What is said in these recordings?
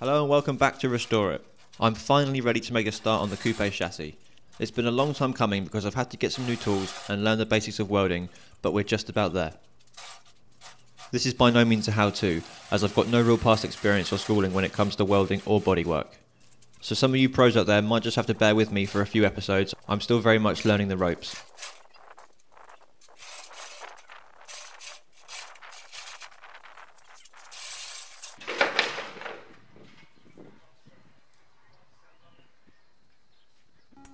Hello and welcome back to Restore It. I'm finally ready to make a start on the coupe chassis. It's been a long time coming because I've had to get some new tools and learn the basics of welding, but we're just about there. This is by no means a how-to, as I've got no real past experience or schooling when it comes to welding or bodywork. So some of you pros out there might just have to bear with me for a few episodes. I'm still very much learning the ropes.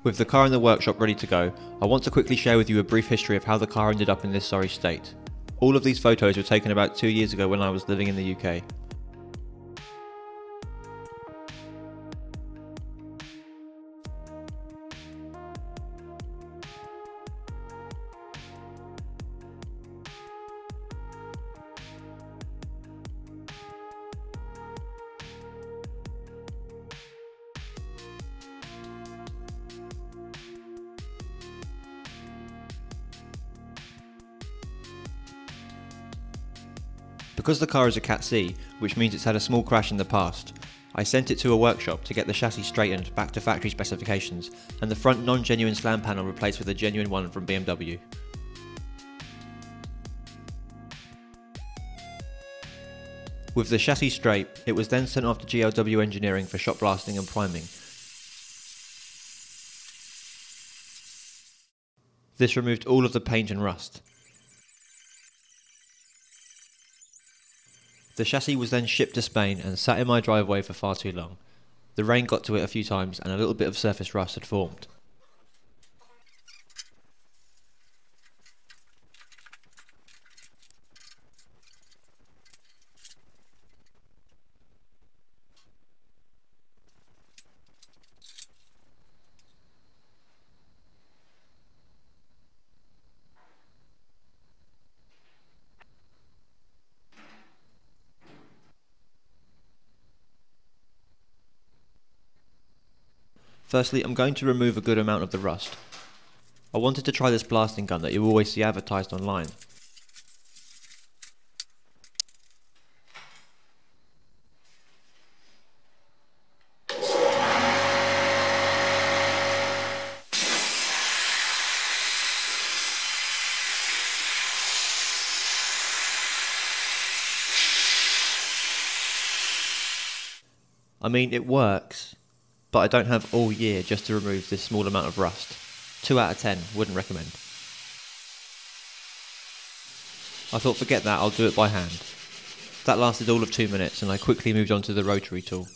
With the car in the workshop ready to go, I want to quickly share with you a brief history of how the car ended up in this sorry state. All of these photos were taken about 2 years ago when I was living in the UK. Because the car is a Cat C, which means it's had a small crash in the past, I sent it to a workshop to get the chassis straightened back to factory specifications and the front non-genuine slam panel replaced with a genuine one from BMW. With the chassis straight, it was then sent off to GLW engineering for shot blasting and priming. This removed all of the paint and rust. The chassis was then shipped to Spain and sat in my driveway for far too long. The rain got to it a few times and a little bit of surface rust had formed. Firstly, I'm going to remove a good amount of the rust. I wanted to try this blasting gun that you always see advertised online. I mean, it works, but I don't have all year just to remove this small amount of rust. 2 out of 10, wouldn't recommend. I thought forget that, I'll do it by hand. That lasted all of 2 minutes and I quickly moved on to the rotary tool.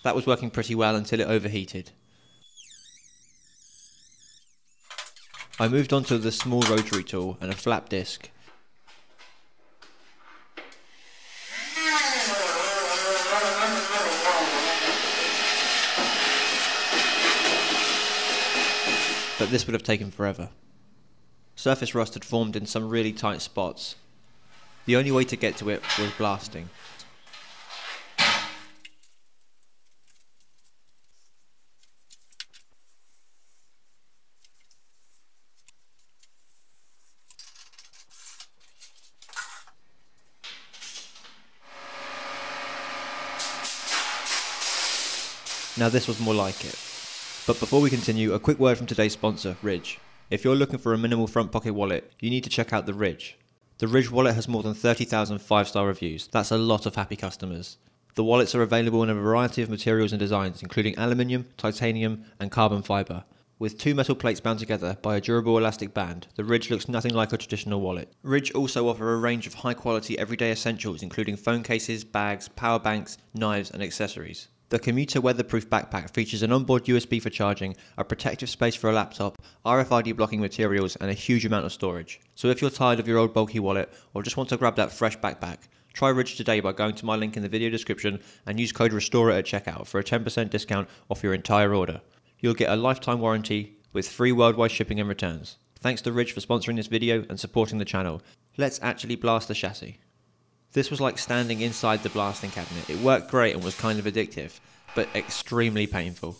That was working pretty well until it overheated. I moved on to the small rotary tool and a flap disc. But this would have taken forever. Surface rust had formed in some really tight spots. The only way to get to it was blasting. Now this was more like it. But before we continue, a quick word from today's sponsor, Ridge. If you're looking for a minimal front pocket wallet, you need to check out the Ridge. The Ridge wallet has more than 30,000 5-star reviews. That's a lot of happy customers. The wallets are available in a variety of materials and designs, including aluminium, titanium, and carbon fibre. With 2 metal plates bound together by a durable elastic band, the Ridge looks nothing like a traditional wallet. Ridge also offer a range of high quality everyday essentials, including phone cases, bags, power banks, knives, and accessories. The Commuter weatherproof backpack features an onboard USB for charging, a protective space for a laptop, RFID blocking materials, and a huge amount of storage. So if you're tired of your old bulky wallet, or just want to grab that fresh backpack, try Ridge today by going to my link in the video description and use code RESTOREIT at checkout for a 10% discount off your entire order. You'll get a lifetime warranty with free worldwide shipping and returns. Thanks to Ridge for sponsoring this video and supporting the channel. Let's actually blast the chassis. This was like standing inside the blasting cabinet. It worked great and was kind of addictive, but extremely painful.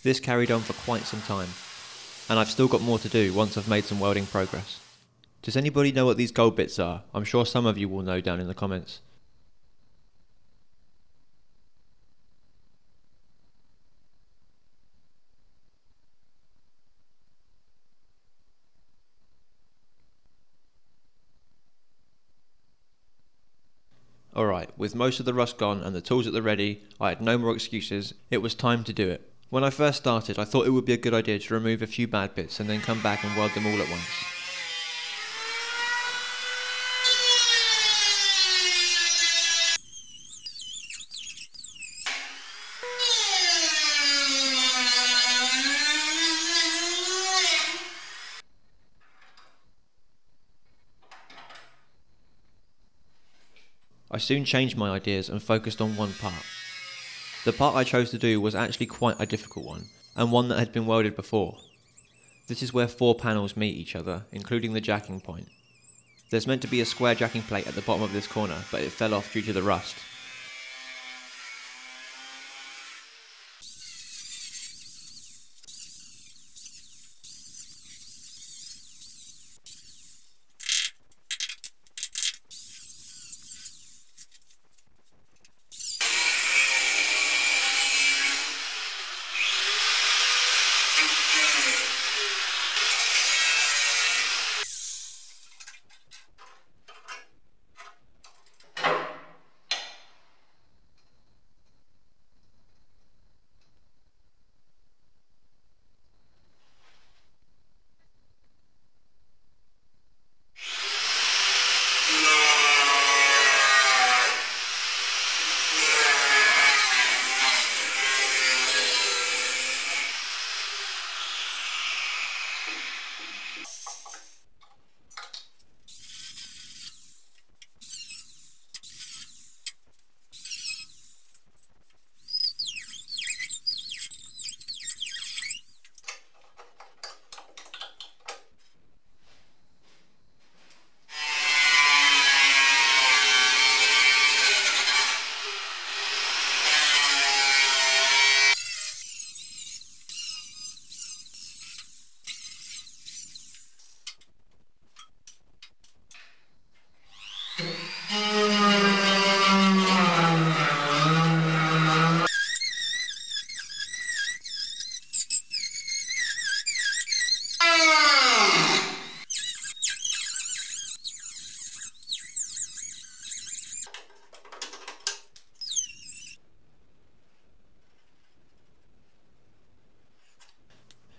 This carried on for quite some time, and I've still got more to do once I've made some welding progress. Does anybody know what these gold bits are? I'm sure some of you will know down in the comments. Alright, with most of the rust gone and the tools at the ready, I had no more excuses. It was time to do it. When I first started, I thought it would be a good idea to remove a few bad bits and then come back and weld them all at once. I soon changed my ideas and focused on one part. The part I chose to do was actually quite a difficult one, and one that had been welded before. This is where 4 panels meet each other, including the jacking point. There's meant to be a square jacking plate at the bottom of this corner, but it fell off due to the rust.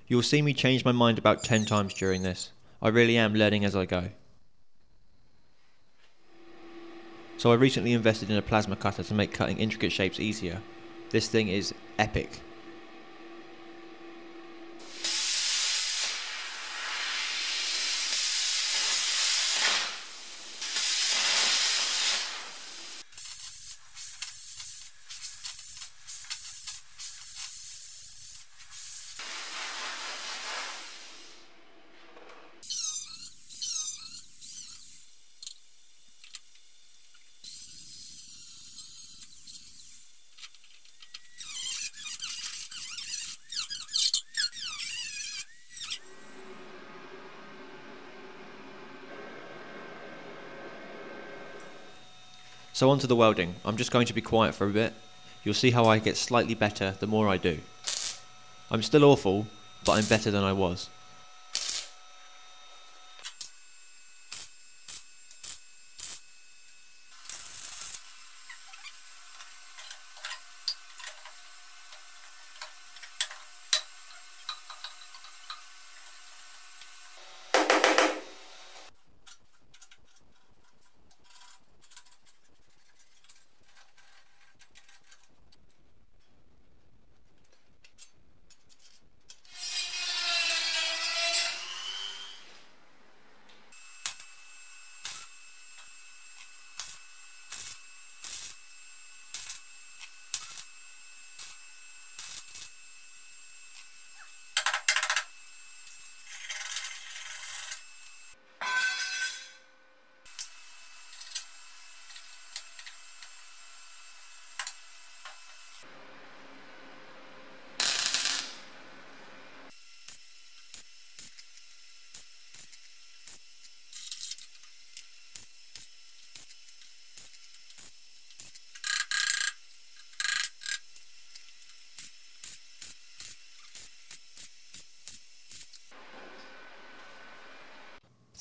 You'll see me change my mind about 10 times during this. I really am learning as I go. So I recently invested in a plasma cutter to make cutting intricate shapes easier. This thing is epic. So on to the welding. I'm just going to be quiet for a bit. You'll see how I get slightly better the more I do. I'm still awful, but I'm better than I was.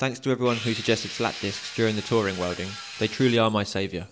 Thanks to everyone who suggested flat discs during the touring welding, they truly are my saviour.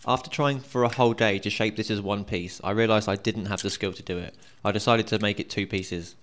After trying for a whole day to shape this as one piece, I realised I didn't have the skill to do it. I decided to make it two pieces.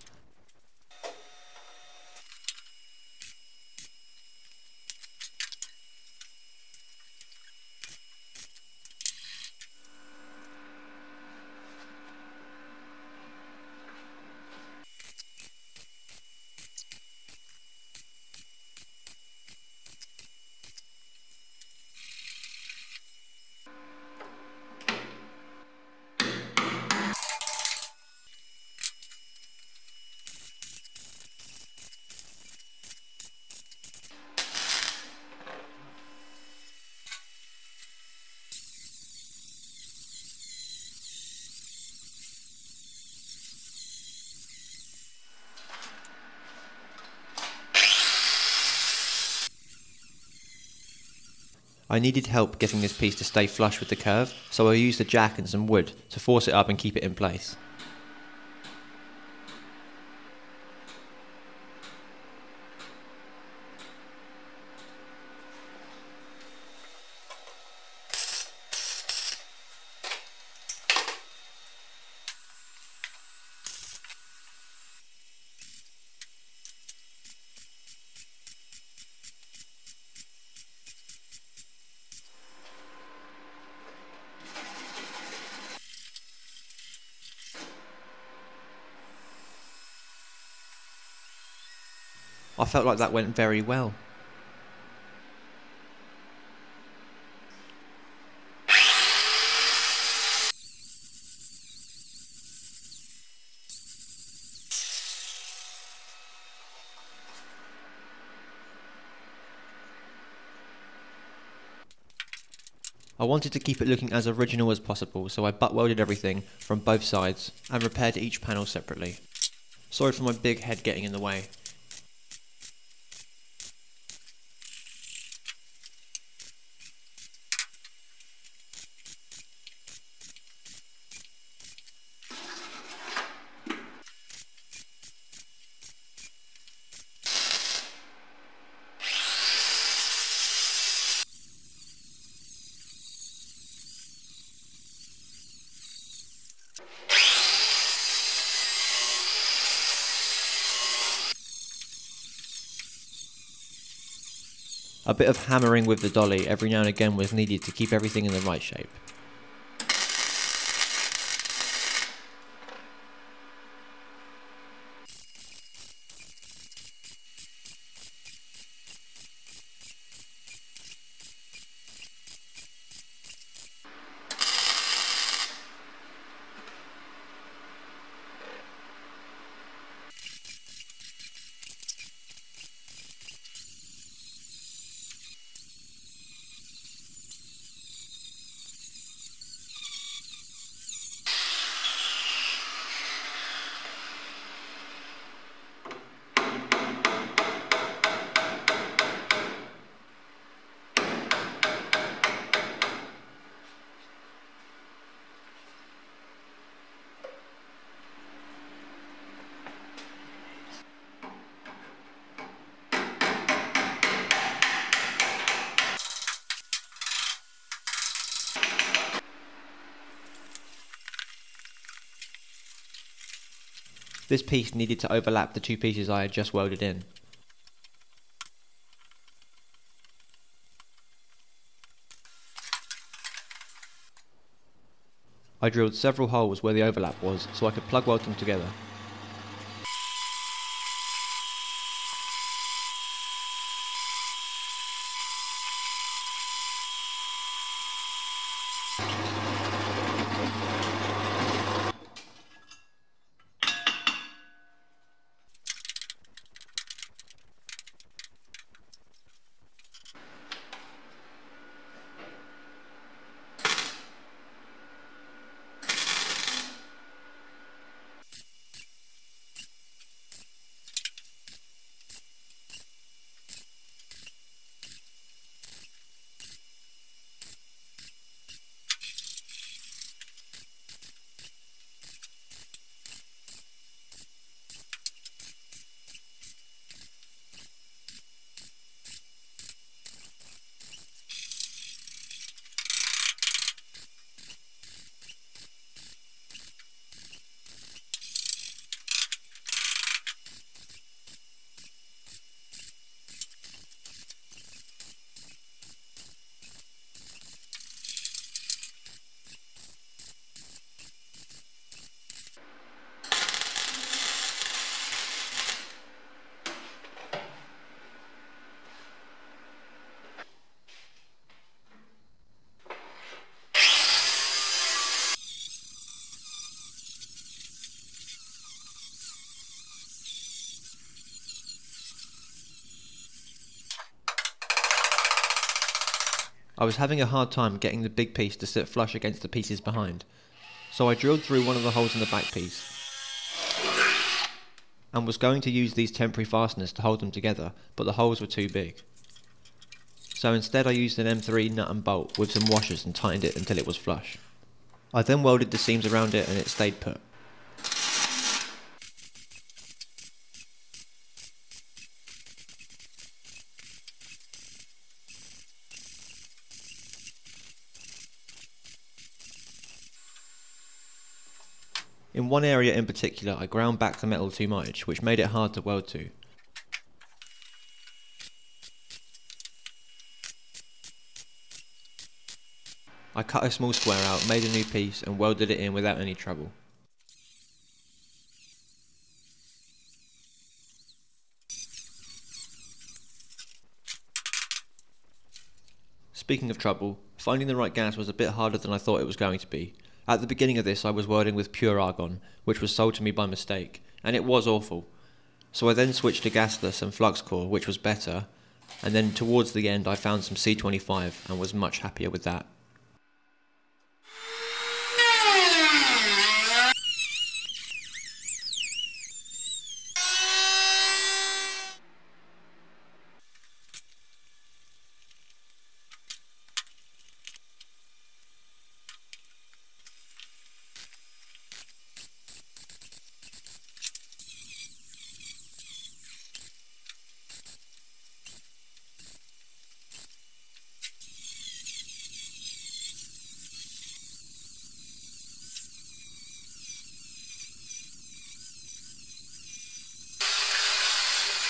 I needed help getting this piece to stay flush with the curve, so I used a jack and some wood to force it up and keep it in place. I felt like that went very well. I wanted to keep it looking as original as possible, so I butt welded everything from both sides and repaired each panel separately. Sorry for my big head getting in the way. A bit of hammering with the dolly every now and again was needed to keep everything in the right shape. This piece needed to overlap the two pieces I had just welded in. I drilled several holes where the overlap was so I could plug weld them together. I was having a hard time getting the big piece to sit flush against the pieces behind, so I drilled through one of the holes in the back piece and was going to use these temporary fasteners to hold them together, but the holes were too big. So instead I used an M3 nut and bolt with some washers and tightened it until it was flush. I then welded the seams around it and it stayed put. In one area in particular I ground back the metal too much, which made it hard to weld to. I cut a small square out, made a new piece and welded it in without any trouble. Speaking of trouble, finding the right gas was a bit harder than I thought it was going to be. At the beginning of this I was welding with pure argon, which was sold to me by mistake, and it was awful. So I then switched to gasless and flux core, which was better, and then towards the end I found some C25 and was much happier with that.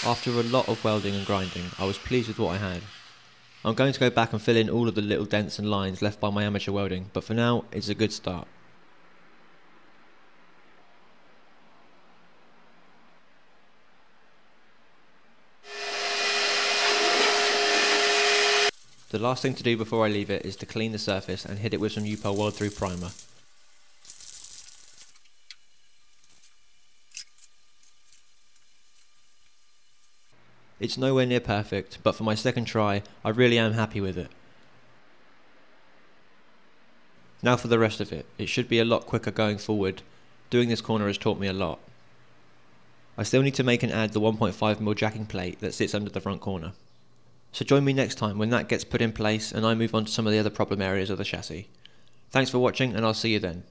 After a lot of welding and grinding, I was pleased with what I had. I'm going to go back and fill in all of the little dents and lines left by my amateur welding, but for now, it's a good start. The last thing to do before I leave it is to clean the surface and hit it with some U-Pol weld through primer. It's nowhere near perfect, but for my second try, I really am happy with it. Now for the rest of it. It should be a lot quicker going forward. Doing this corner has taught me a lot. I still need to make and add the 1.5mm jacking plate that sits under the front corner. So join me next time when that gets put in place and I move on to some of the other problem areas of the chassis. Thanks for watching and I'll see you then.